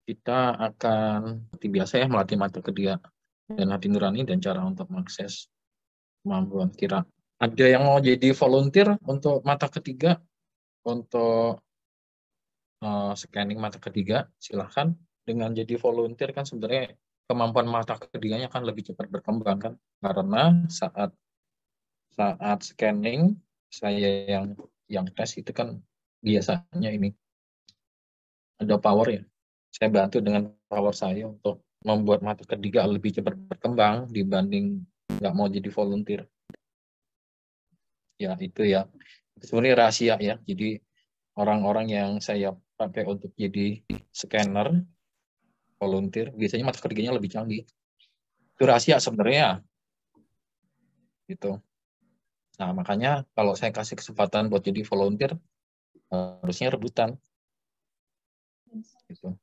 kita akan seperti biasa ya melatih mata ketiga dan hati nurani dan cara untuk mengakses kemampuan kira. Ada yang mau jadi volunteer untuk mata ketiga, untuk scanning mata ketiga, silahkan. Dengan jadi volunteer kan sebenarnya kemampuan mata ketiganya kan lebih cepat berkembang kan, karena saat scanning saya yang tes itu kan biasanya ini ada power ya. Saya bantu dengan power saya untuk membuat mata ketiga lebih cepat berkembang dibanding nggak mau jadi volunteer. Ya itu ya. Sebenarnya rahasia ya. Jadi orang-orang yang saya pakai untuk jadi scanner, volunteer, biasanya mata ketiganya lebih canggih. Itu rahasia sebenarnya. Gitu. Nah makanya kalau saya kasih kesempatan buat jadi volunteer, harusnya rebutan. Gitu.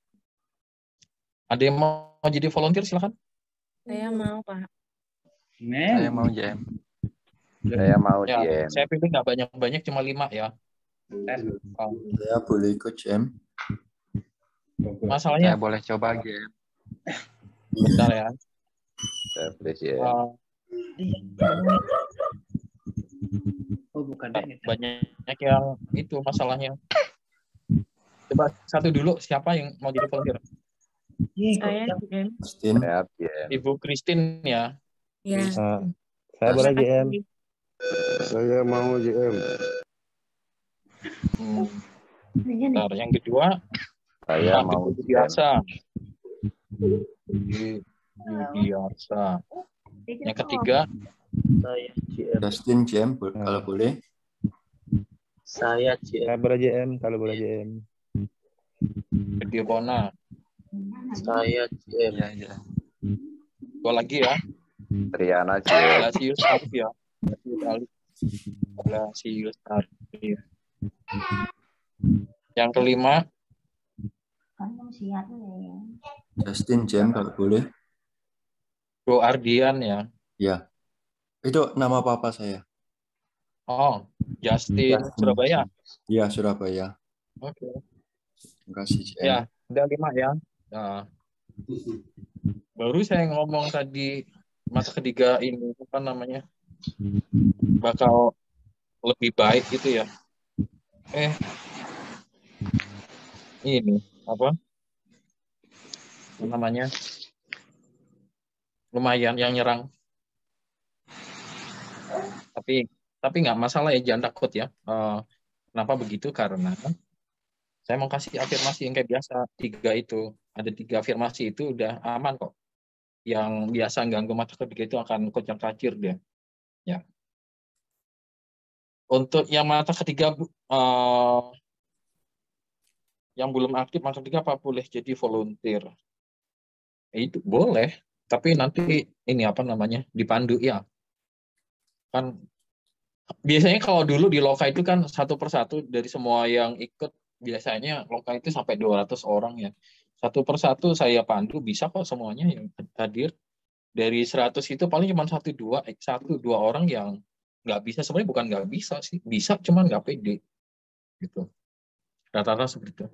Ada yang mau jadi volunteer silahkan. Saya mau, Pak. Saya mau JM. Saya mau Ya, JM. saya pilih nggak banyak-banyak, cuma 5 ya. Saya boleh ikut JM. Masalahnya, Saya boleh coba JM. bentar ya. Saya boleh JM. Banyak yang itu masalahnya. Coba satu dulu, siapa yang mau jadi volunteer? Saya JM. Justin. Saya JM. Ibu Christine ya. Ya. Saya boleh JM. Saya mau JM. Bentar, yang kedua, Saya Pak mau Yudiarsa. Yudiarsa. Yang ketiga, Saya JM. Justin JM kalau boleh. Saya JM. Saya boleh JM kalau boleh JM. Gede Bona. Saya JM. Iya, iya. Dua lagi ya. Triana JM. Blasius Arif ya. Blasius Arif. Yang kelima, Justin JM kalau boleh. Bro Ardian ya. Ya. Itu nama papa saya. Oh, Justin Surabaya. Iya, Surabaya. Oke. Terima kasih JM. Ya, udah 5 ya. Nah, baru saya ngomong tadi mata ketiga ini apa namanya bakal lebih baik gitu ya. Ini apa namanya lumayan yang nyerang. Tapi nggak masalah ya, jangan takut ya. Kenapa begitu? Karena saya mau kasih afirmasi yang kayak biasa 3 itu. Ada 3 afirmasi itu udah aman kok. Yang biasa ganggu mata ketiga itu akan kocar-kacir dia. Ya. Untuk yang mata ketiga yang belum aktif mata ketiga apa boleh jadi volunteer? Itu boleh, tapi nanti ini apa namanya dipandu ya. Kan biasanya kalau dulu di Loka itu kan satu persatu dari semua yang ikut, biasanya Loka itu sampai 200 orang ya. Satu persatu saya pandu, bisa kok semuanya yang hadir. Dari 100 itu paling cuma 1-2 orang yang nggak bisa. Sebenarnya bukan nggak bisa sih, bisa cuman nggak pede gitu. Rata-rata seperti itu.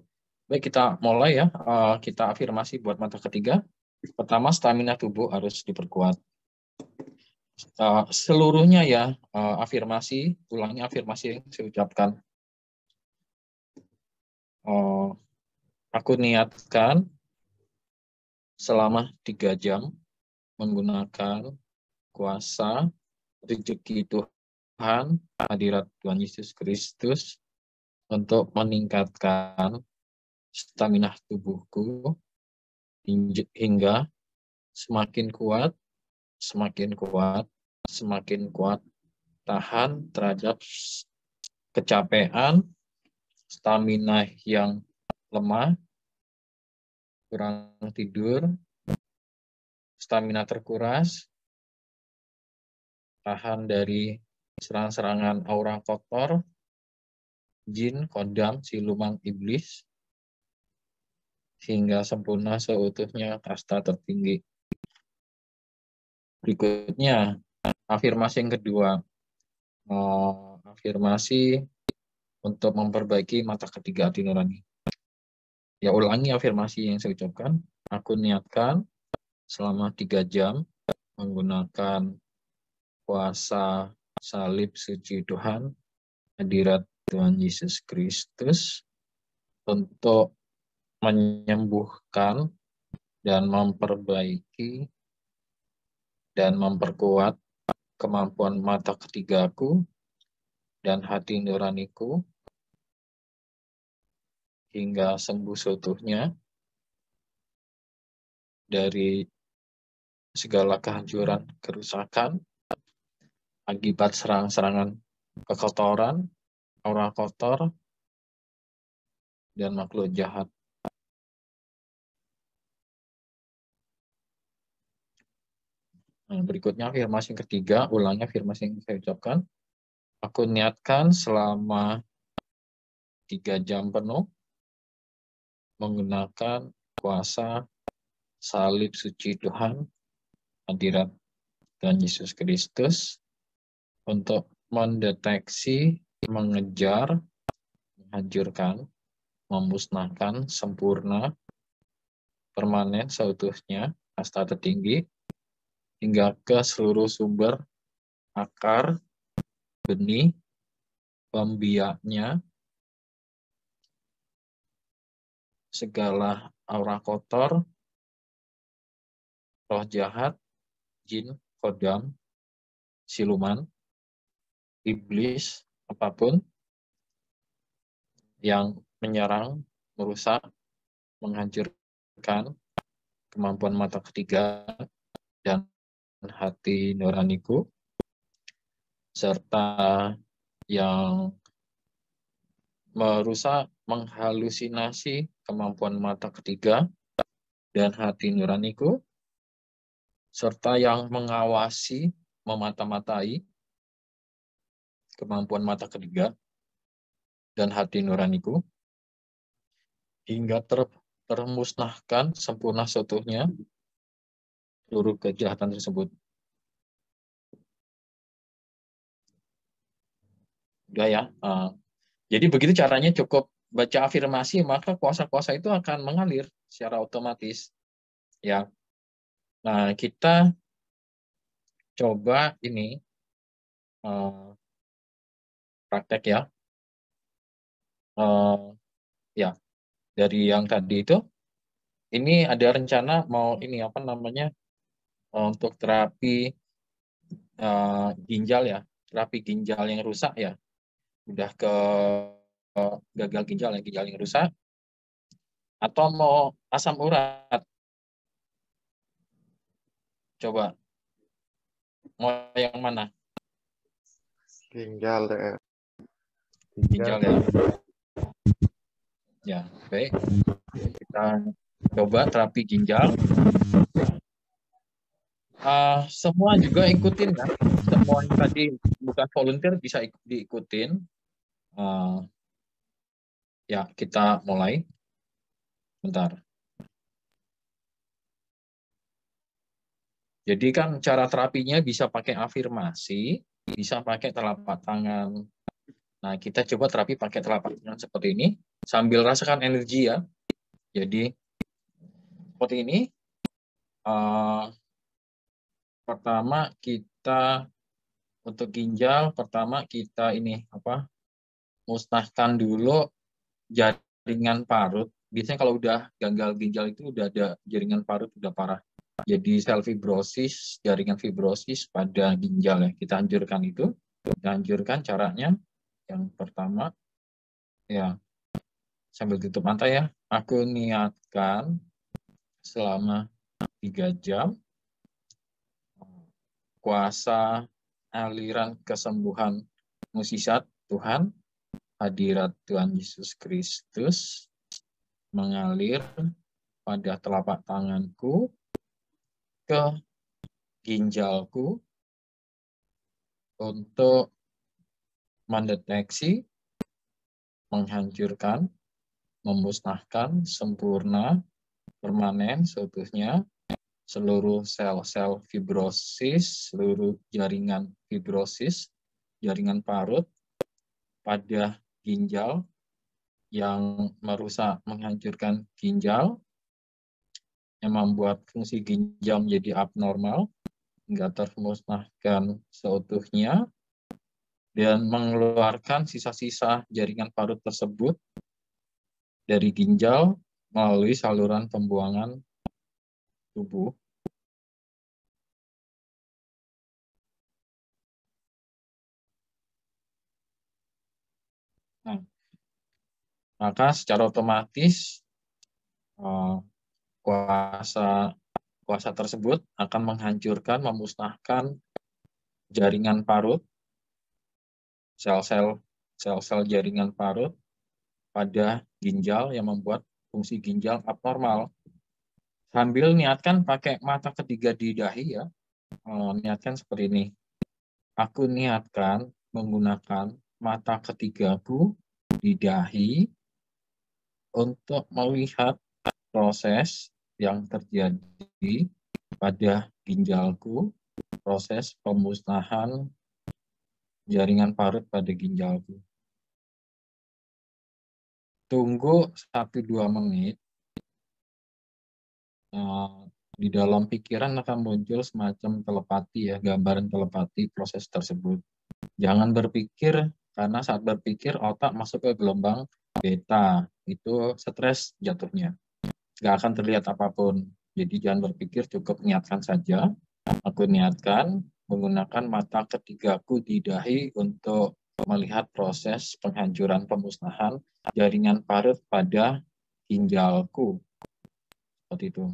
Baik, kita mulai ya. Kita afirmasi buat mata ketiga. Pertama, stamina tubuh harus diperkuat. Seluruhnya ya, afirmasi, ulangi afirmasi yang saya ucapkan. Aku niatkan selama 3 jam menggunakan kuasa rezeki Tuhan, hadirat Tuhan Yesus Kristus untuk meningkatkan stamina tubuhku hingga semakin kuat, semakin kuat tahan terhadap kecapean, stamina yang lemah, kurang tidur, stamina terkuras, tahan dari serangan-serangan aura kotor, jin, kodam, siluman iblis, hingga sempurna seutuhnya kasta tertinggi. Berikutnya, afirmasi yang kedua. Afirmasi untuk memperbaiki mata ketiga hati nurani. Ya, ulangi afirmasi yang saya ucapkan. Aku niatkan selama 3 jam menggunakan kuasa salib suci Tuhan, hadirat Tuhan Yesus Kristus untuk menyembuhkan dan memperbaiki dan memperkuat kemampuan mata ketigaku dan hati nuraniku hingga sembuh seutuhnya dari segala kehancuran, kerusakan, akibat serangan-serangan kekotoran, aura kotor, dan makhluk jahat. Nah, berikutnya afirmasi yang ketiga, ulangi afirmasi yang saya ucapkan. Aku niatkan selama 3 jam penuh menggunakan kuasa salib suci Tuhan, hadirat Tuhan Yesus Kristus untuk mendeteksi, mengejar, menghancurkan, memusnahkan sempurna, permanen seutuhnya, kasta tertinggi, hingga ke seluruh sumber, akar, benih, pembiaknya, segala aura kotor, roh jahat, jin, kodam, siluman, iblis, apapun yang menyerang, merusak, menghancurkan kemampuan mata ketiga dan hati nuraniku, serta yang merusak, menghalusinasi kemampuan mata ketiga dan hati nuraniku, serta yang mengawasi, memata-matai kemampuan mata ketiga dan hati nuraniku, hingga termusnahkan sempurna seutuhnya seluruh kejahatan tersebut. Udah ya. Jadi begitu caranya, cukup baca afirmasi, maka kuasa-kuasa itu akan mengalir secara otomatis. Ya. Nah, kita coba ini praktek ya. Ya, dari yang tadi itu, ini ada rencana mau ini apa namanya untuk terapi ginjal ya, terapi ginjal yang rusak ya, udah ke gagal ginjal yang rusak, atau mau asam urat? Coba, mau yang mana? Ginjal deh. Ginjal ya. Ya, baik. Kita coba terapi ginjal. Semua juga ikutin ya. Semua yang tadi bukan volunteer bisa diikutin. Ya, kita mulai. Bentar. Jadi kan cara terapinya bisa pakai afirmasi, bisa pakai telapak tangan. Nah, kita coba terapi pakai telapak tangan seperti ini, sambil rasakan energi ya. Jadi, seperti ini. Pertama kita, untuk ginjal, pertama kita ini, musnahkan dulu jaringan parut. Biasanya kalau udah gagal ginjal itu udah ada jaringan parut, udah parah. Jadi sel fibrosis, jaringan fibrosis pada ginjal ya. Kita hancurkan itu. Kita hancurkan caranya. Yang pertama, ya sambil tutup mata ya. Aku niatkan selama 3 jam kuasa aliran kesembuhan mukjizat Tuhan, hadirat Tuhan Yesus Kristus mengalir pada telapak tanganku, ke ginjalku, untuk mendeteksi, menghancurkan, memusnahkan sempurna, permanen seutuhnya seluruh sel-sel fibrosis, seluruh jaringan fibrosis, jaringan parut pada ginjal, yang merusak, menghancurkan ginjal, yang membuat fungsi ginjal menjadi abnormal, nggak termusnahkan seutuhnya, dan mengeluarkan sisa-sisa jaringan parut tersebut dari ginjal melalui saluran pembuangan tubuh. Nah, maka secara otomatis kuasa tersebut akan menghancurkan, memusnahkan jaringan parut, sel-sel jaringan parut pada ginjal yang membuat fungsi ginjal abnormal. Sambil niatkan pakai mata ketiga di dahi ya, niatkan seperti ini. Aku niatkan menggunakan mata ketigaku di dahi untuk melihat proses yang terjadi pada ginjalku, proses pemusnahan jaringan parut pada ginjalku. Tunggu 1-2 menit, di dalam pikiran akan muncul semacam telepati ya, gambaran telepati proses tersebut. Jangan berpikir, karena saat berpikir otak masuk ke gelombang beta, itu stres jatuhnya. Nggak akan terlihat apapun. Jadi jangan berpikir, cukup niatkan saja. Aku niatkan menggunakan mata ketigaku di dahi untuk melihat proses penghancuran pemusnahan jaringan parut pada ginjalku. Seperti itu.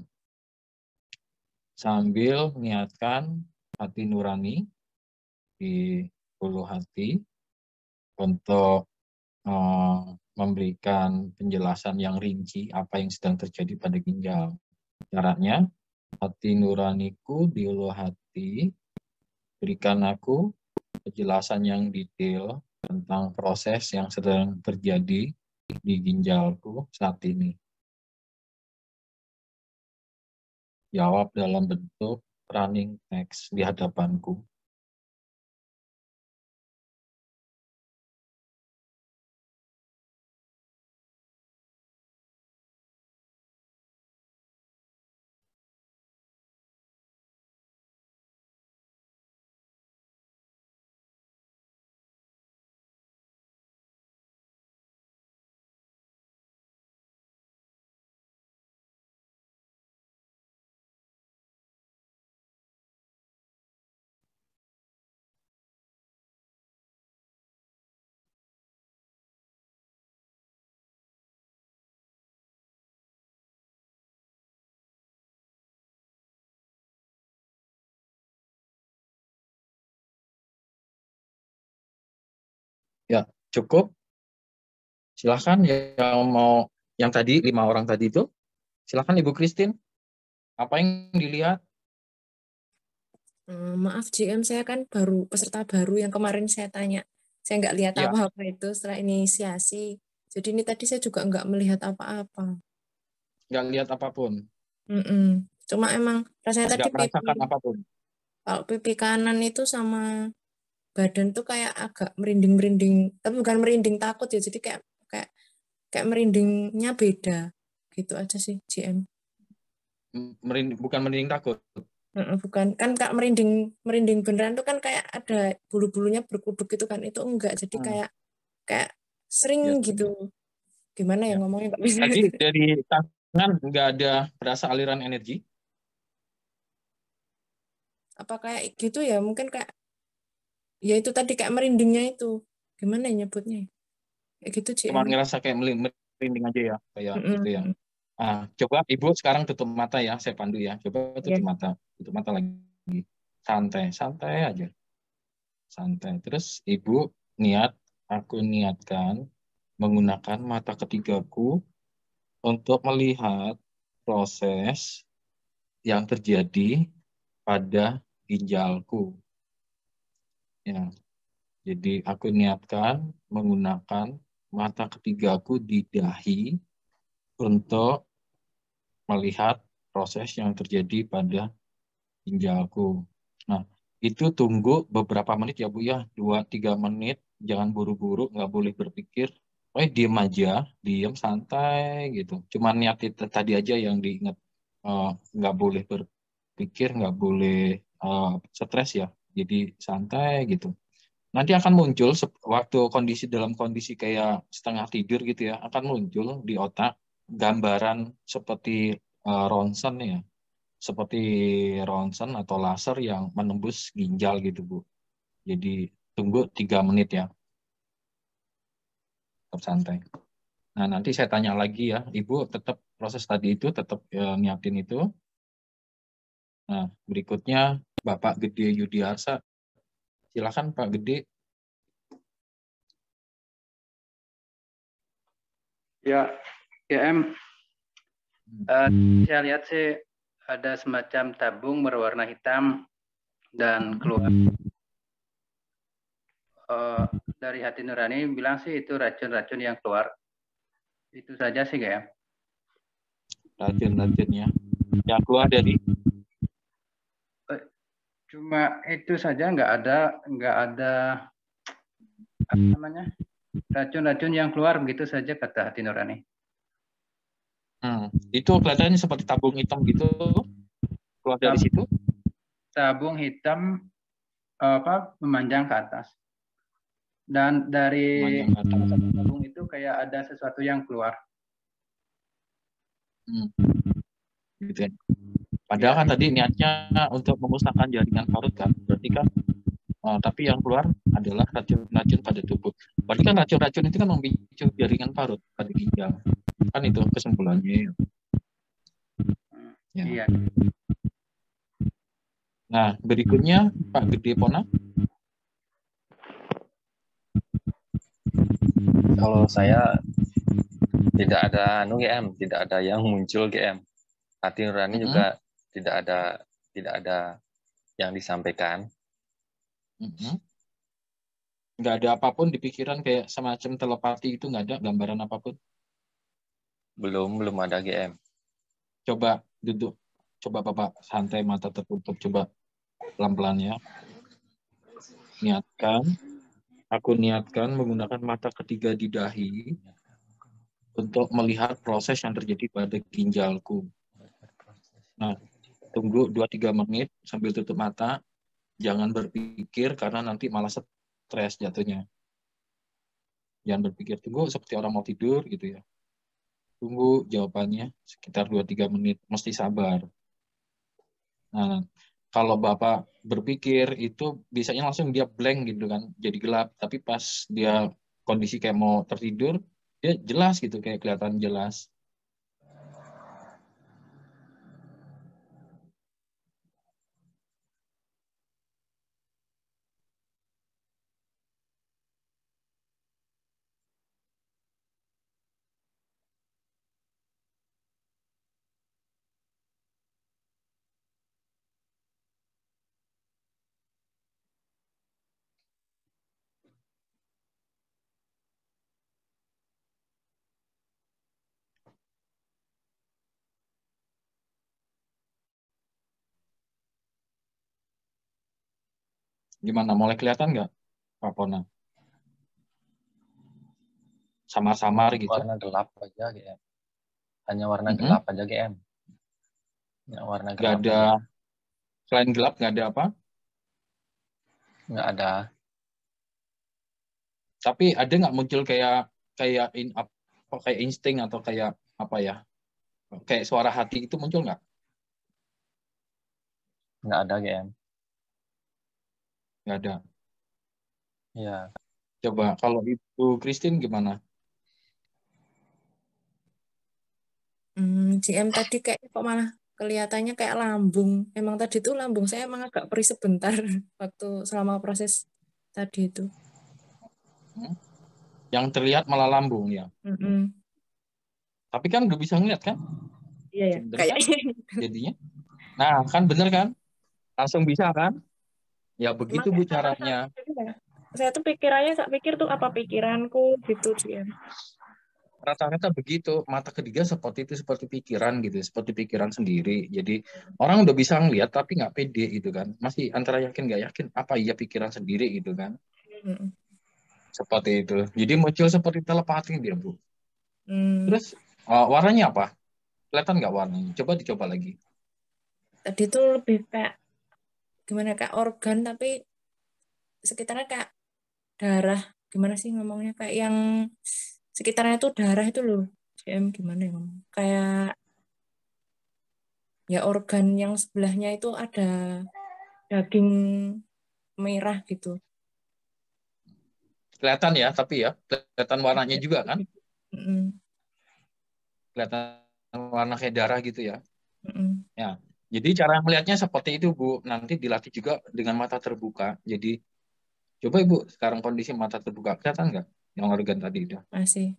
Sambil niatkan hati nurani di hulu hati untuk memberikan penjelasan yang rinci apa yang sedang terjadi pada ginjal. Caranya, hati nuraniku di hulu hati, berikan aku penjelasan yang detail tentang proses yang sedang terjadi di ginjalku saat ini. Jawab dalam bentuk running text di hadapanku. Ya, cukup. Silahkan yang tadi 5 orang tadi itu, silahkan Ibu Christine. Apa yang dilihat? Maaf GM, saya kan baru peserta baru yang kemarin saya tanya. Saya nggak lihat Ya. apa-apa itu setelah inisiasi. Jadi ini tadi saya juga nggak melihat apa-apa. Nggak lihat apapun. Cuma emang rasanya tadi Nggak merasakan apapun. kalau pipi kanan itu sama badan tuh kayak agak merinding-merinding. Tapi bukan merinding takut ya, jadi kayak merindingnya beda. Gitu aja sih GM. Bukan merinding takut. Bukan kan kak merinding beneran tuh kan kayak ada bulu-bulunya berkuduk gitu kan, itu enggak, jadi kayak sering Ya. gitu, gimana ya ngomongnya nggak bisa. Tadi dari tangan nggak ada berasa aliran energi? Apa kayak gitu ya, mungkin kayak ya itu tadi kayak merindingnya itu, gimana ya nyebutnya kayak gitu Cuma GM. ngerasa kayak merinding aja ya, kayak gitu ya. Coba Ibu sekarang tutup mata ya, saya pandu ya. Coba tutup mata lagi. Santai aja. Santai. Terus Ibu aku niatkan menggunakan mata ketigaku untuk melihat proses yang terjadi pada ginjalku. Ya. Jadi aku niatkan menggunakan mata ketigaku di dahi untuk melihat proses yang terjadi pada ginjalku. Nah, itu tunggu beberapa menit ya Bu ya, 2-3 menit, jangan buru-buru, nggak boleh berpikir, diem aja, diem santai gitu. Cuman niat itu tadi aja yang diingat. Nggak boleh berpikir, nggak boleh stres ya. Jadi santai gitu. Nanti akan muncul waktu dalam kondisi kayak setengah tidur gitu ya, akan muncul di otak gambaran seperti ronsen ya, seperti ronsen atau laser yang menembus ginjal gitu Bu. Jadi tunggu 3 menit ya, tetap santai. Nah nanti saya tanya lagi ya, Ibu tetap proses tadi itu tetap niatin itu. Nah berikutnya Bapak Gede Yudiarsa, silakan Pak Gede. Ya, GM, saya lihat sih ada semacam tabung berwarna hitam dan keluar dari hati nurani bilang sih itu racun-racun yang keluar. Itu saja sih GM. Racun-racunnya yang keluar dari Cuma itu saja, nggak ada apa namanya racun-racun yang keluar begitu saja kata hati nurani. Itu kelihatannya seperti tabung hitam gitu keluar dari situ. Tabung hitam memanjang ke atas. Dan dari tabung itu kayak ada sesuatu yang keluar. Gitu ya. Padahal kan tadi niatnya untuk memusnahkan jaringan parut kan. Berarti kan tapi yang keluar adalah racun-racun pada tubuh. Berarti kan racun-racun itu kan memicu jaringan parut pada ginjal. Kan itu kesimpulannya. Ya. Iya. Nah, berikutnya Pak Gede Pona. Kalau saya tidak ada GM, tidak ada yang muncul GM. Hati nurani juga tidak ada yang disampaikan. Nggak ada apapun di pikiran kayak semacam telepati itu, nggak ada gambaran apapun. Belum ada GM. Coba duduk, coba Bapak santai, mata tertutup, coba pelan-pelan ya. Aku niatkan menggunakan mata ketiga di dahi untuk melihat proses yang terjadi pada ginjalku. Nah, tunggu 2-3 menit sambil tutup mata. Jangan berpikir karena nanti malah stres jatuhnya. Jangan berpikir, tunggu seperti orang mau tidur gitu ya. Tunggu jawabannya sekitar 2-3 menit, mesti sabar. Nah, kalau Bapak berpikir itu biasanya langsung dia blank gitu kan, jadi gelap. Tapi pas dia kondisi kayak mau tertidur, dia jelas gitu, kayak kelihatan jelas. Gimana, mulai kelihatan nggak, Pak Pona? Samar-samar gitu. Warna gelap aja GM. Hanya warna gelap aja GM. Ya, warna gelap. Nggak ada, selain gelap nggak ada apa? Nggak ada. Tapi ada nggak muncul kayak insting atau kayak apa ya? Kayak suara hati itu muncul nggak? Nggak ada GM. Nggak ada. Ya. Coba kalau Ibu Christine gimana? GM tadi kayak kok malah kelihatannya kayak lambung. Emang tadi tuh lambung saya emang agak perih sebentar waktu selama proses tadi itu. Yang terlihat malah lambung ya. Tapi kan udah bisa ngeliat kan? Iya ya. Kayaknya. Kan? Jadinya. Nah kan bener kan? Langsung bisa kan? Ya begitu Bu caranya. Saya tuh pikirannya, saya pikir tuh apa pikiranku gitu GM. Rata-rata begitu, mata ketiga seperti itu, seperti pikiran gitu, seperti pikiran sendiri. Jadi orang udah bisa ngeliat tapi nggak pede gitu kan, masih antara yakin nggak yakin, apa iya pikiran sendiri gitu kan. seperti itu. Jadi muncul seperti telepati dia, Bu. Hmm, Terus warnanya apa? Kelihatan nggak warnanya? Coba dicoba lagi. tadi tuh lebih kayak gimana, kayak organ tapi sekitarnya kayak darah. Gimana sih ngomongnya, kayak yang sekitarnya tuh darah itu loh. CM gimana ya ngomong? Kayak ya organ yang sebelahnya itu ada daging merah gitu. Kelihatan ya, tapi ya kelihatan warnanya juga kan? Mm-mm, Kelihatan warna kayak darah gitu ya. mm-mm. Ya. Jadi cara melihatnya seperti itu, Bu. Nanti dilatih juga dengan mata terbuka. Jadi coba Ibu sekarang kondisi mata terbuka, kelihatan nggak yang organ tadi itu? Masih.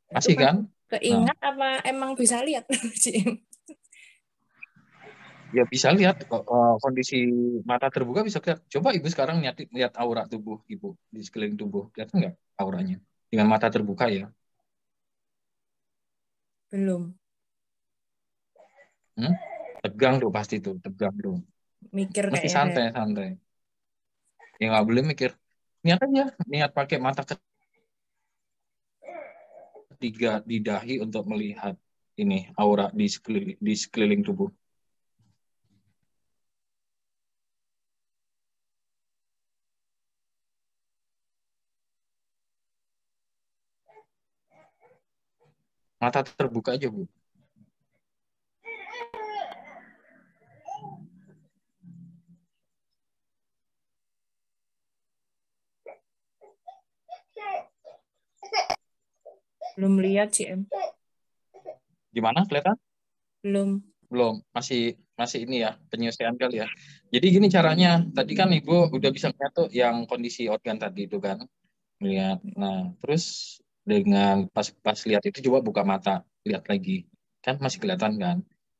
Itu Masih kan? masih Nah, keingat apa emang bisa lihat CM? ya bisa lihat kondisi mata terbuka bisa lihat. Coba Ibu sekarang lihat aura tubuh Ibu di sekeliling tubuh. Kelihatan nggak auranya? Dengan mata terbuka ya. Belum. Hmm? Tegang tuh pasti tuh, tegang tuh. Mikir Mesti kayaknya saya. santai-santai. Ya nggak boleh mikir. Niat aja, niat pakai mata ketiga di dahi untuk melihat ini aura di sekeliling tubuh. Mata terbuka aja, Bu. Belum lihat CM. Gimana kelihatan? Belum. Belum, masih ini ya, penyelesaian kali ya. Jadi gini caranya, tadi kan Ibu udah bisa lihat tuh yang kondisi organ tadi itu kan. Lihat. Nah, terus dengan pas lihat itu coba buka mata, lihat lagi. Kan masih kelihatan kan?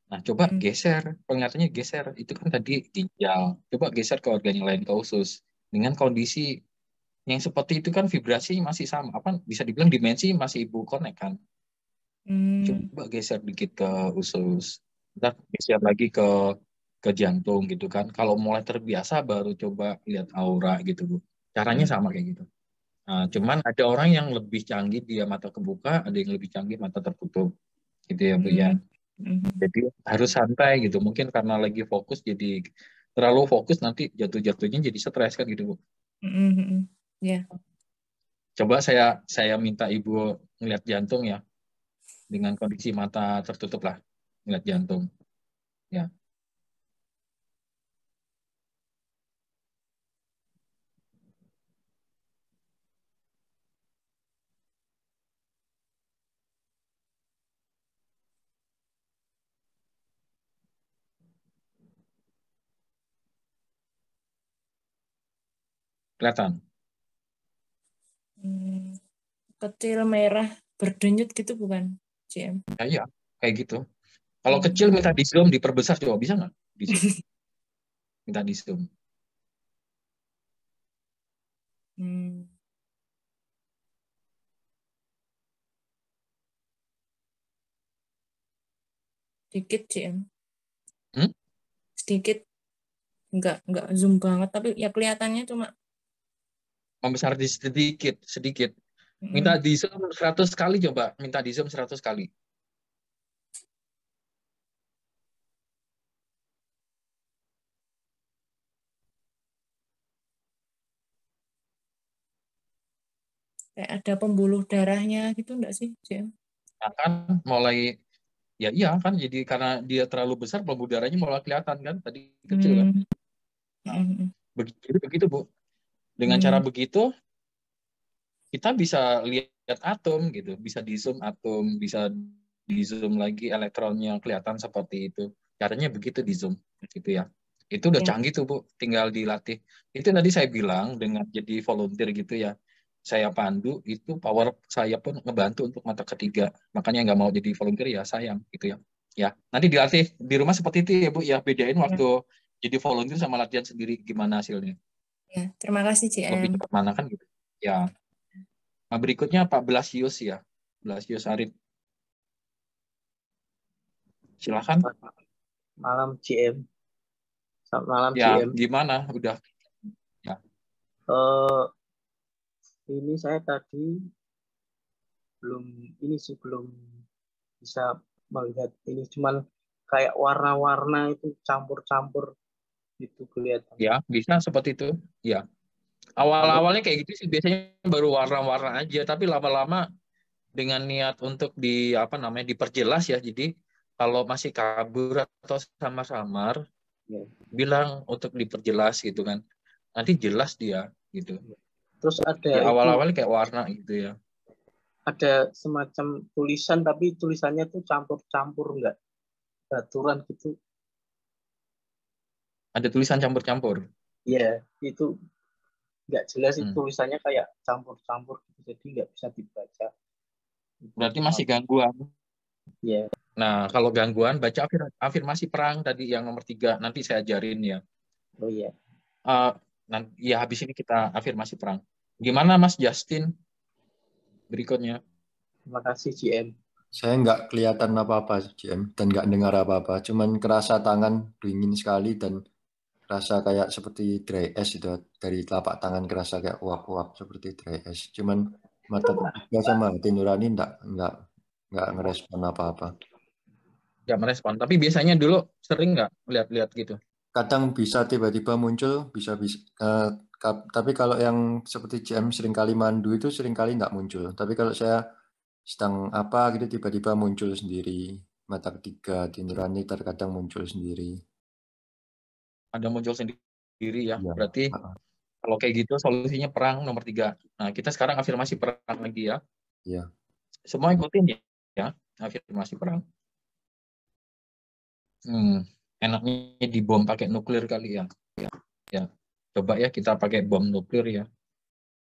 Nah, coba Mm. geser, penglihatannya geser. Itu kan tadi ginjal. Coba geser ke organ yang lain, ke usus. Dengan kondisi yang seperti itu kan vibrasi masih sama. Apa bisa dibilang dimensi masih Ibu connect kan? Hmm. Coba geser dikit ke usus. Ntar geser lagi ke jantung gitu kan. Kalau mulai terbiasa baru coba lihat aura gitu, Bu. Caranya Hmm. sama kayak gitu. Nah, cuman ada orang yang lebih canggih dia mata kebuka, ada yang lebih canggih mata tertutup. Gitu ya, Bu ya. Hmm. Jadi harus santai gitu. Mungkin karena lagi fokus jadi terlalu fokus nanti jatuh-jatuhnya jadi stres kan gitu, Bu. Hmm. Ya. Coba saya minta Ibu ngeliat jantung ya dengan kondisi mata tertutup lah. Ngeliat jantung. Ya. Kelihatan. Hmm. Kecil merah berdenyut gitu bukan CM? Ya, iya, kayak gitu. Kalau Hmm. kecil minta di zoom, diperbesar coba bisa nggak? Di zoom. Minta di zoom. Hmm. Sedikit CM. Hmm? Sedikit, nggak zoom banget tapi ya kelihatannya cuma Membesar sedikit, sedikit. Minta mm, di zoom 100 kali coba. Minta di zoom 100 kali. kayak ada pembuluh darahnya gitu enggak sih CM? Nah, kan mulai, ya iya kan, jadi karena dia terlalu besar, pembuluh darahnya mulai kelihatan kan. Tadi kecil kan. Hmm. Nah, Hmm. begitu, Bu. Dengan cara Hmm. begitu, kita bisa lihat atom gitu. Bisa di zoom atom, bisa di zoom lagi elektronnya kelihatan seperti itu. Caranya begitu di zoom gitu ya. Itu udah Ya. canggih tuh, Bu, tinggal dilatih. Itu tadi saya bilang dengan jadi volunteer gitu ya. Saya pandu itu power saya pun ngebantu untuk mata ketiga. Makanya nggak mau jadi volunteer ya sayang gitu ya. Ya, nanti dilatih di rumah seperti itu ya, Bu ya. Bedain Ya. waktu jadi volunteer sama latihan sendiri gimana hasilnya. Ya. Terima kasih Lebih CM. cepat mana kan gitu. Ya. Nah, berikutnya Pak Blasius ya. Blasius Arif. Silakan. Selamat malam GM. Selamat malam Ya, GM. gimana? Udah. Ya. Eh, Ini saya tadi belum bisa melihat ini, cuman kayak warna-warna itu campur-campur itu kelihatan. Ya, bisa seperti itu. Ya. Awal-awalnya kayak gitu sih, biasanya baru warna-warna aja, tapi lama-lama dengan niat untuk diperjelas ya. Jadi kalau masih kabur atau samar-samar, Ya. bilang untuk diperjelas gitu kan. Nanti jelas dia gitu. Terus ada Ya awal-awalnya kayak warna gitu ya. ada semacam tulisan, tapi tulisannya tuh campur-campur, nggak baturan gitu. Ada tulisan campur-campur. Ya, itu nggak jelas, itu tulisannya kayak campur-campur gitu, jadi nggak bisa dibaca. Berarti masih gangguan. Ya. Nah, kalau gangguan, baca afirmasi perang tadi yang nomor 3. Nanti saya ajarin ya. Oh iya. Nanti ya habis ini kita afirmasi perang. Gimana Mas Justin? Berikutnya. Terima kasih GM. Saya nggak kelihatan apa-apa GM dan nggak dengar apa-apa. Cuman kerasa tangan dingin sekali dan rasa kayak seperti dry ice itu, dari telapak tangan kerasa kayak uap-uap seperti dry ice. Cuman mata ketiga sama hati nurani nggak ngerespon apa-apa. Nggak merespon. Tapi biasanya dulu sering nggak lihat-lihat gitu? Kadang bisa tiba-tiba muncul, tapi kalau yang seperti GM seringkali mandu itu seringkali nggak muncul. Tapi kalau saya sedang apa gitu tiba-tiba muncul sendiri. Mata ketiga, hati nurani terkadang muncul sendiri. Ada muncul sendiri ya. Ya. Berarti kalau kayak gitu solusinya perang nomor 3. Nah, kita sekarang afirmasi perang lagi ya. Iya. Semua ikutin ya afirmasi perang. Enaknya dibom pakai nuklir kali ya. Ya. Coba ya kita pakai bom nuklir ya.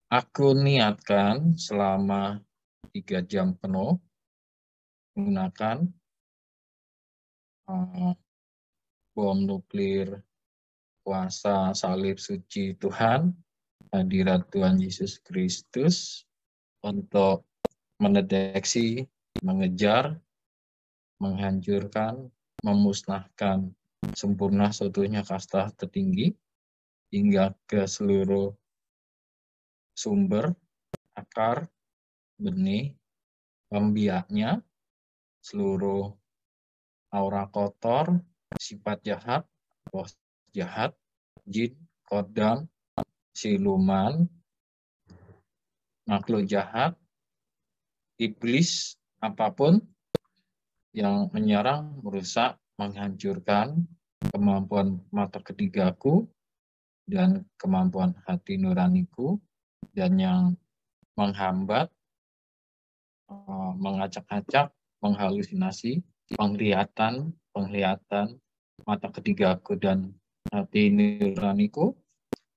Aku niatkan selama 3 jam penuh menggunakan bom nuklir kuasa salib suci Tuhan, hadirat Tuhan Yesus Kristus untuk mendeteksi, mengejar, menghancurkan, memusnahkan sempurna seutuhnya kasta tertinggi hingga ke seluruh sumber, akar, benih, pembiaknya, seluruh aura kotor, sifat jahat, roh jahat, jin, kodam, siluman, makhluk jahat, iblis, apapun yang menyerang, merusak, menghancurkan kemampuan mata ketigaku dan kemampuan hati nuraniku, dan yang menghambat, mengacak-acak, menghalusinasi penglihatan mata ketigaku dan hati nuraniku,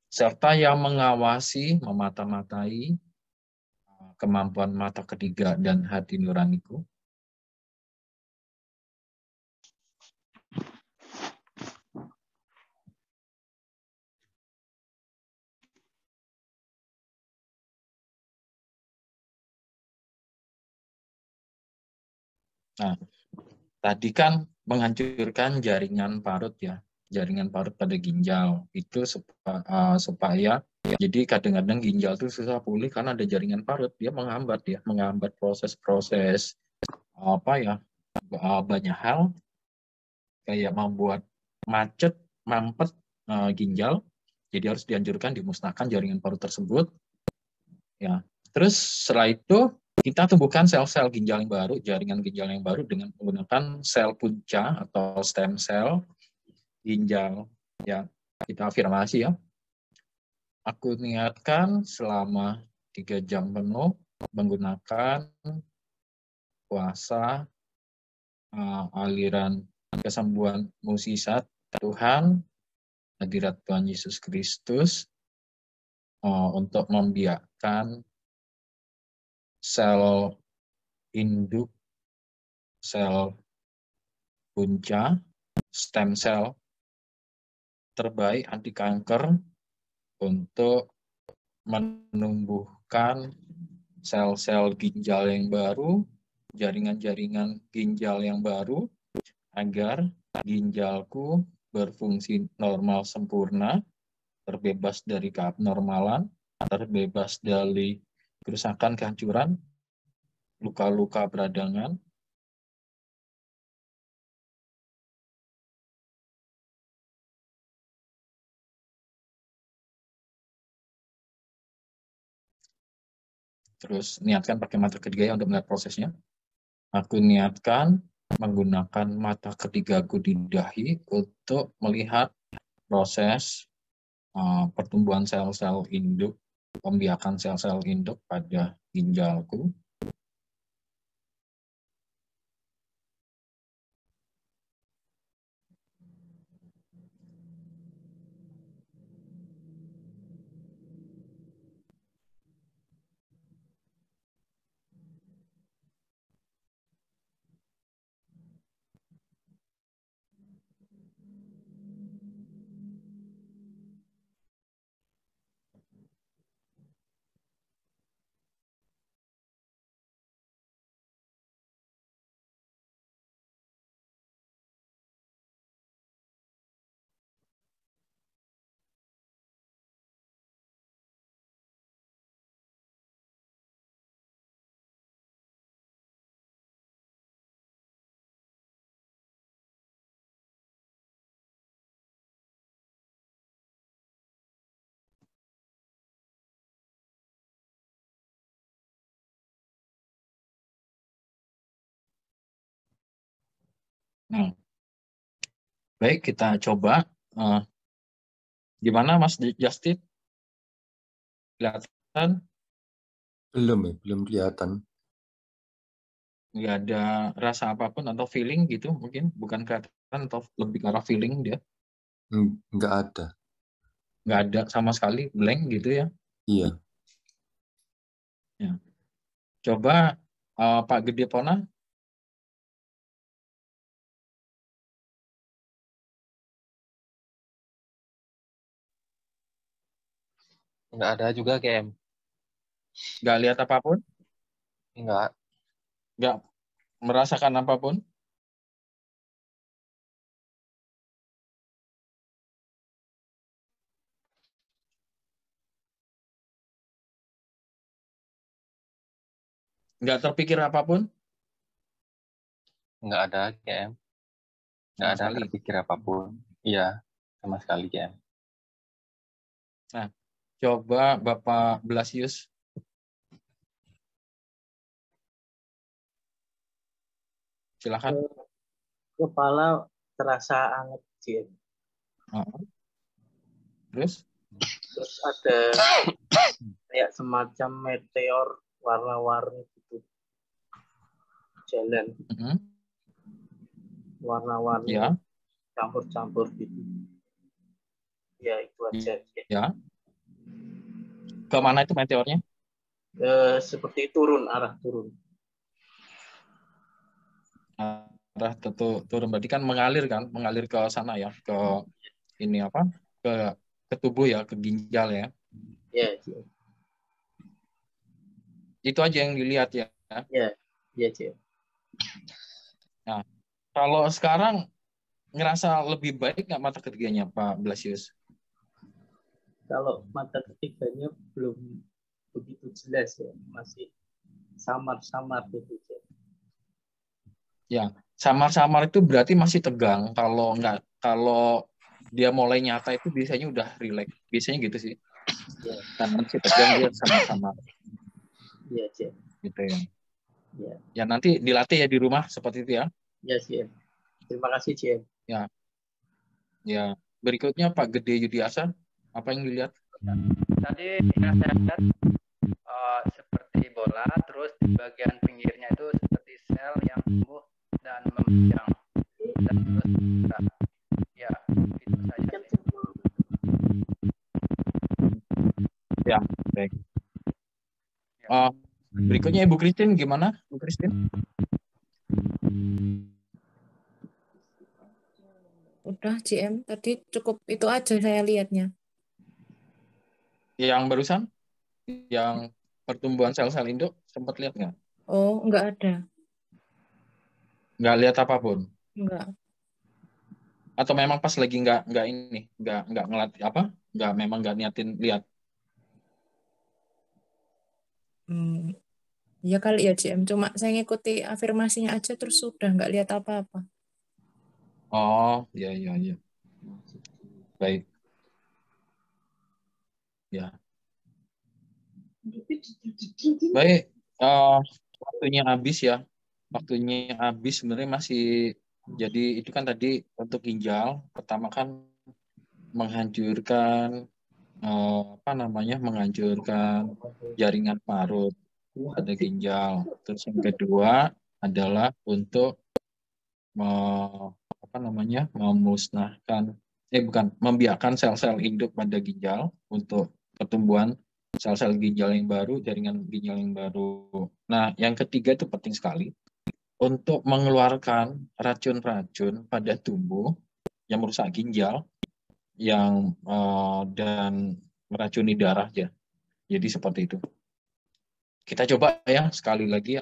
serta yang mengawasi, memata-matai kemampuan mata ketiga dan hati nuraniku. Nah, tadi kan menghancurkan jaringan parut ya, jaringan parut pada ginjal itu supaya jadi kadang-kadang ginjal itu susah pulih karena ada jaringan parut, dia menghambat proses-proses banyak hal, kayak membuat macet, mampet ginjal, jadi harus dianjurkan dimusnahkan jaringan parut tersebut. Ya, terus setelah itu kita tumbuhkan sel-sel ginjal yang baru, jaringan ginjal yang baru dengan menggunakan sel punca atau stem cell ginjal. Ya, kita afirmasi ya. Aku niatkan selama 3 jam penuh menggunakan kuasa aliran kesembuhan mukjizat Tuhan, hadirat Tuhan Yesus Kristus untuk membiakkan sel induk, sel punca, stem cell terbaik anti kanker untuk menumbuhkan sel-sel ginjal yang baru, jaringan-jaringan ginjal yang baru, agar ginjalku berfungsi normal sempurna, terbebas dari keabnormalan, terbebas dari kerusakan, kehancuran, luka-luka peradangan, terus niatkan pakai mata ketiga ya untuk melihat prosesnya. Aku niatkan menggunakan mata ketigaku di dahi untuk melihat proses pertumbuhan sel-sel induk, pembiakan sel-sel induk pada ginjalku. Nah, baik, kita coba. Gimana Mas Justin? Kelihatan? Belum ya, belum kelihatan. Nggak ada rasa apapun atau feeling gitu mungkin? Bukan kelihatan atau lebih ke arah feeling dia? Nggak ada. Nggak ada sama sekali, blank gitu ya? Iya. Ya. Coba Pak Gede Pona. Nggak ada juga GM. Nggak lihat apapun? Nggak. Nggak merasakan apapun? Nggak terpikir apapun? Nggak ada GM. Nggak Sama ada sekali. terpikir apapun. Iya, sama sekali GM. Nah, coba Bapak Blasius. Silakan. Kepala terasa anget, Jin. Terus? Terus ada kayak semacam meteor warna-warni gitu. Jalan. Warna-warni. Ya. Campur-campur gitu. Ya, itu aja. Ya. Kemana itu meteornya? Seperti turun, arah turun. Arah turun berarti kan mengalir ke sana ya, ke ini apa? Ke tubuh ya, ke ginjal ya. Ya. Itu aja yang dilihat ya. Ya, Cik. Nah, kalau sekarang ngerasa lebih baik nggak mata ketiganya, Pak Blasius? Kalau mata ketiganya belum begitu jelas ya, masih samar-samar gitu. Ya, samar-samar itu berarti masih tegang. Kalau dia mulai nyata itu biasanya udah rileks. Biasanya gitu sih. Ya. Karena masih tegang dia samar-samar. Iya, Cik. Gitu ya. Ya. Ya nanti dilatih ya di rumah seperti itu ya. Ya, Cik. Terima kasih, Cik. Ya. Ya. Berikutnya Pak Gede Yudiasa, apa yang dilihat? Tadi yang saya lihat seperti bola, terus di bagian pinggirnya itu seperti sel yang tumbuh dan memanjang. Dan terus ya itu saja sih. Ya, baik. Berikutnya Ibu Christine gimana? Ibu Christine? Udah GM, tadi cukup itu aja saya lihatnya. Yang barusan? Yang pertumbuhan sel-sel induk, sempat lihat nggak? Oh, nggak ada. Nggak lihat apapun? Nggak. Atau memang pas lagi nggak ngelatih apa? Memang nggak niatin lihat? Ya kali ya JM, cuma saya ngikuti afirmasinya aja terus sudah nggak lihat apa-apa. Oh, ya, ya, ya. Baik. Ya. Baik. Waktunya habis ya. Waktunya habis sebenarnya masih. Jadi itu kan tadi untuk ginjal. Pertama kan menghancurkan menghancurkan jaringan parut pada ginjal. Terus yang kedua adalah untuk memusnahkan membiarkan sel-sel hidup pada ginjal untuk pertumbuhan sel-sel ginjal yang baru, jaringan ginjal yang baru. Nah, yang ketiga itu penting sekali untuk mengeluarkan racun-racun pada tubuh yang merusak ginjal dan meracuni darah ya. Jadi seperti itu. Kita coba ya sekali lagi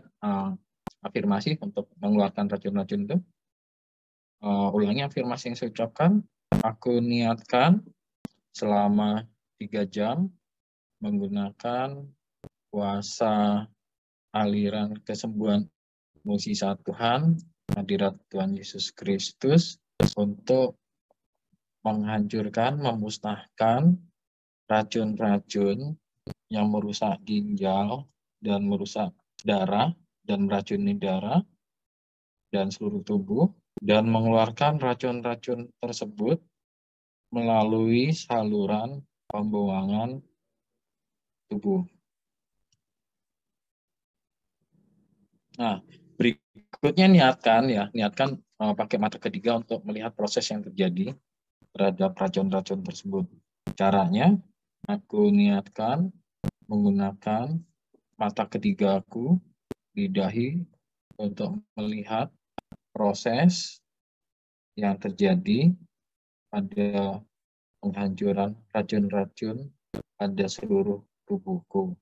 afirmasi untuk mengeluarkan racun-racun itu. Ulangi afirmasi yang saya ucapkan. Aku niatkan selama 3 jam menggunakan kuasa aliran kesembuhan mukjizat Tuhan, hadirat Tuhan Yesus Kristus untuk menghancurkan, memusnahkan racun-racun yang merusak ginjal dan merusak darah dan meracuni darah dan seluruh tubuh, dan mengeluarkan racun-racun tersebut melalui saluran pembuangan tubuh. Nah, berikutnya niatkan pakai mata ketiga untuk melihat proses yang terjadi terhadap racun-racun tersebut. Caranya, aku niatkan menggunakan mata ketigaku di dahi untuk melihat proses yang terjadi pada penghancuran racun-racun pada seluruh tubuhku.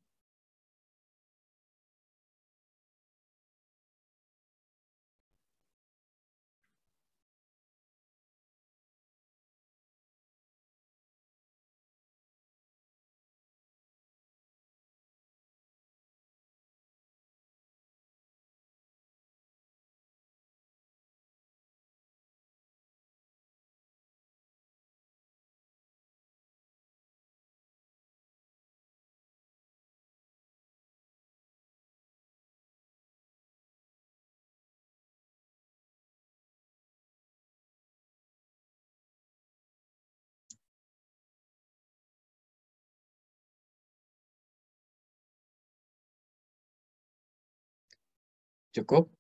Cukup?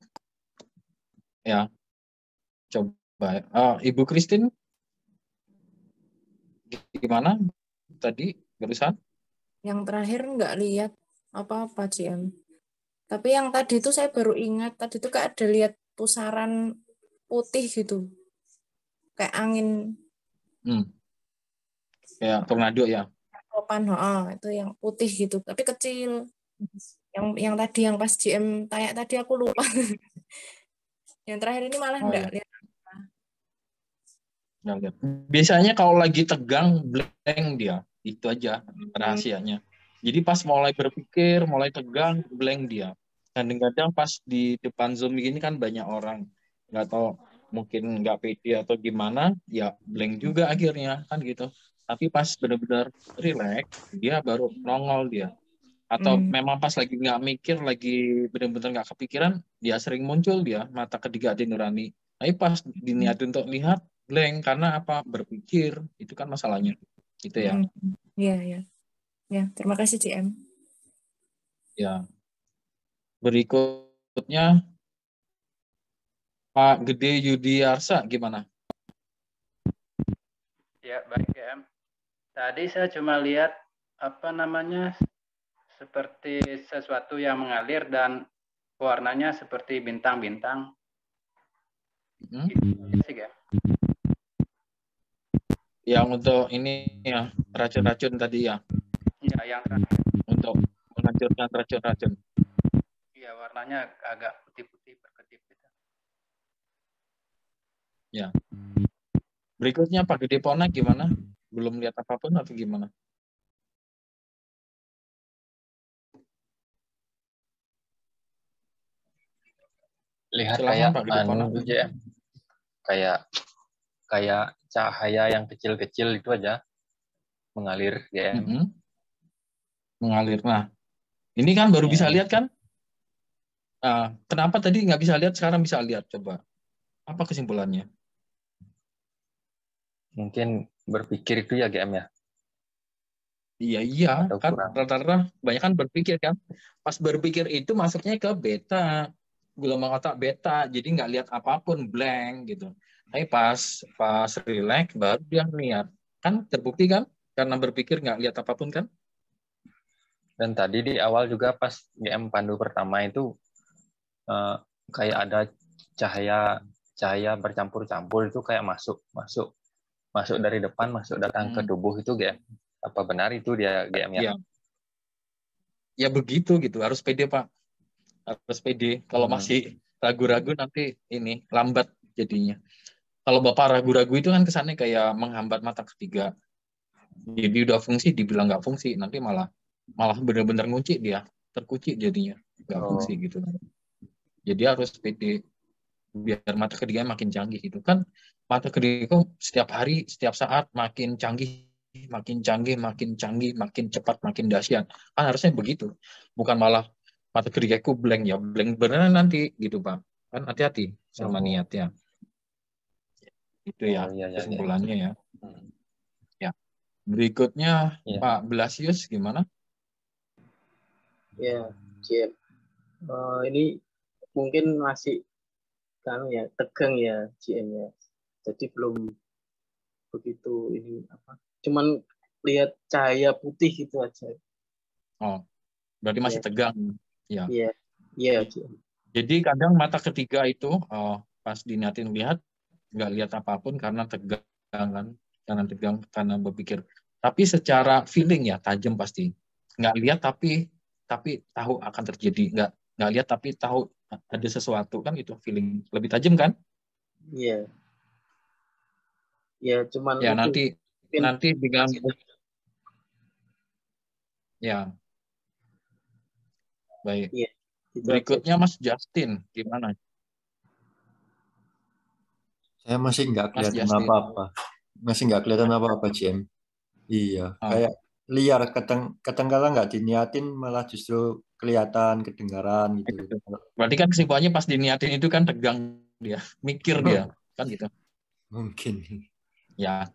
Ya. Coba. Ibu Christine, gimana tadi barusan? Yang terakhir nggak lihat apa-apa JM. Tapi yang tadi itu saya baru ingat, tadi itu kayak ada lihat pusaran putih gitu. Kayak angin. Kayak tornado ya? Topan, itu yang putih gitu, tapi kecil. Yang tadi yang pas JM tanya tadi aku lupa. Yang terakhir ini malah enggak lihat. Biasanya kalau lagi tegang blank dia, itu aja rahasianya. Jadi pas mulai berpikir, mulai tegang, blank dia. Kadang-kadang pas di depan Zoom ini kan banyak orang, nggak tahu mungkin nggak pede atau gimana, ya blank juga akhirnya kan gitu. Tapi pas benar-benar relax, dia baru nongol dia. Atau memang pas lagi nggak mikir, lagi benar-benar nggak kepikiran, dia sering muncul dia mata ketiga hati nurani. Tapi pas diniatin untuk lihat blank karena apa? Berpikir, itu kan masalahnya. Gitu ya. Iya, ya. Ya, terima kasih CM. Ya. Berikutnya Pak Gede Yudi Arsa gimana? Ya, baik CM. Tadi saya cuma lihat seperti sesuatu yang mengalir dan warnanya seperti bintang-bintang. Gitu ya. Yang untuk ini ya, racun-racun tadi ya. Iya, yang terakhir. Untuk menghancurkan racun-racun. Iya, warnanya agak putih-putih berkedip gitu. Ya. Berikutnya Pak Gede Pona gimana? Belum lihat apapun atau gimana? Lihat Silahkan kayak Pak, di depan anu aku. tuh GM. Kayak cahaya yang kecil-kecil itu aja mengalir GM. Mm-mm. Mengalir. Nah, ini kan baru bisa lihat kan? Kenapa tadi nggak bisa lihat, sekarang bisa lihat? Coba. Apa kesimpulannya? Mungkin berpikir itu ya GM ya. Iya, Atau kan kurang. rata-rata banyak kan berpikir kan. Pas berpikir itu masuknya ke beta, gelombang otak beta, jadi nggak lihat apapun, blank gitu. Tapi pas relax baru dia lihat. Kan terbukti kan? Karena berpikir nggak lihat apapun kan? Dan tadi di awal juga pas GM pandu pertama itu kayak ada cahaya bercampur-campur itu kayak masuk dari depan, masuk datang ke tubuh itu GM. Apa benar itu dia GM ya? Iya. Ya begitu gitu, harus pede Pak. Harus pede. Kalau masih ragu-ragu nanti ini lambat jadinya. Kalau Bapak ragu-ragu itu kan kesannya kayak menghambat mata ketiga. Jadi udah fungsi dibilang nggak fungsi, nanti malah benar-benar ngunci dia, terkunci jadinya, nggak fungsi gitu. Jadi harus pede biar mata ketiga makin canggih gitu kan. Mata ketiga setiap hari, setiap saat makin canggih, makin canggih, makin canggih, makin cepat, makin dahsyat. Kan harusnya begitu. Bukan malah mata ketigaku blank ya, blank beneran nanti gitu Pak. Kan hati-hati sama niatnya. Itu ya kesimpulannya ya. Ya. Berikutnya Pak Blasius gimana? Ya, GM. Ini mungkin masih kan ya tegang ya GM ya. Jadi belum begitu ini apa. Cuman lihat cahaya putih gitu aja. Oh, berarti masih tegang. Ya. Iya, iya GM. Jadi kadang mata ketiga itu pas diniatin lihat nggak lihat apapun karena tegang kan, karena tegang, karena berpikir. Tapi secara feeling ya tajam pasti. Nggak lihat tapi tahu akan terjadi. Nggak lihat tapi tahu ada sesuatu kan, itu feeling lebih tajam kan? Iya. Ya cuman Ya itu. nanti dengan ya. Baik. Iya, Berikutnya Mas Justin gimana? Saya masih nggak kelihatan apa-apa. Masih nggak kelihatan apa-apa, GM. Iya, kayak liar. Kadang-kadang nggak diniatin malah justru kelihatan, kedengaran gitu. Berarti kan kesimpulannya pas diniatin itu kan tegang dia, mikir dia, kan gitu. Mungkin. Ya,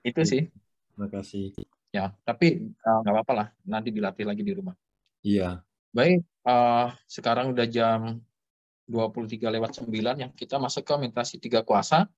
itu sih. Makasih. Ya, tapi nggak apa-apa lah, nanti dilatih lagi di rumah. Iya. Baik, sekarang udah jam 23:09 ya, kita masuk ke meditasi 3 kuasa.